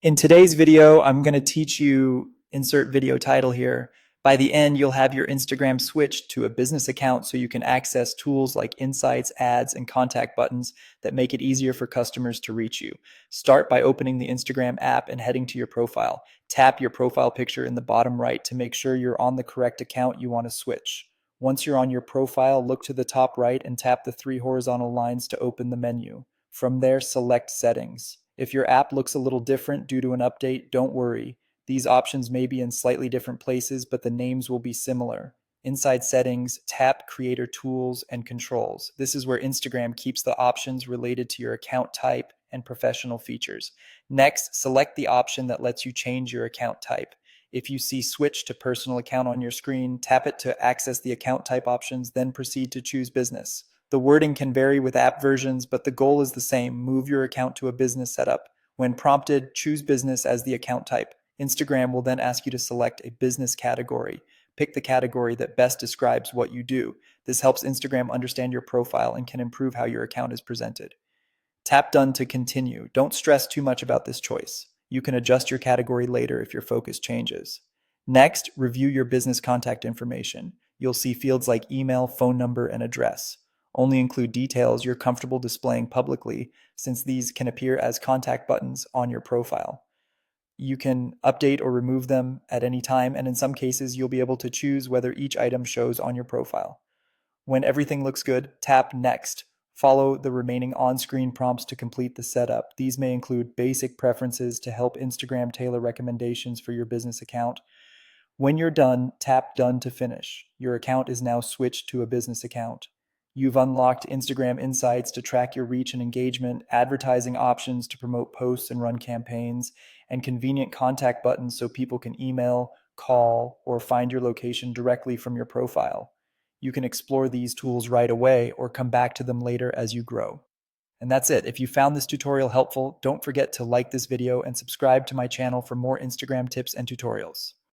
In today's video, I'm going to teach you insert video title here. By the end, you'll have your Instagram switched to a business account so you can access tools like insights, ads, and contact buttons that make it easier for customers to reach you. Start by opening the Instagram app and heading to your profile. Tap your profile picture in the bottom right to make sure you're on the correct account you want to switch. Once you're on your profile, look to the top right and tap the three horizontal lines to open the menu. From there, select Settings. If your app looks a little different due to an update, don't worry. These options may be in slightly different places, but the names will be similar. Inside Settings, tap Creator Tools and Controls. This is where Instagram keeps the options related to your account type and professional features. Next, select the option that lets you change your account type. If you see Switch to Personal Account on your screen, tap it to access the account type options, then proceed to choose Business. The wording can vary with app versions, but the goal is the same: move your account to a business setup. When prompted, choose business as the account type. Instagram will then ask you to select a business category. Pick the category that best describes what you do. This helps Instagram understand your profile and can improve how your account is presented. Tap Done to continue. Don't stress too much about this choice. You can adjust your category later if your focus changes. Next, review your business contact information. You'll see fields like email, phone number, and address. Only include details you're comfortable displaying publicly, since these can appear as contact buttons on your profile. You can update or remove them at any time, and in some cases, you'll be able to choose whether each item shows on your profile. When everything looks good, tap Next. Follow the remaining on-screen prompts to complete the setup. These may include basic preferences to help Instagram tailor recommendations for your business account. When you're done, tap Done to finish. Your account is now switched to a business account. You've unlocked Instagram Insights to track your reach and engagement, advertising options to promote posts and run campaigns, and convenient contact buttons so people can email, call, or find your location directly from your profile. You can explore these tools right away or come back to them later as you grow. And that's it. If you found this tutorial helpful, don't forget to like this video and subscribe to my channel for more Instagram tips and tutorials.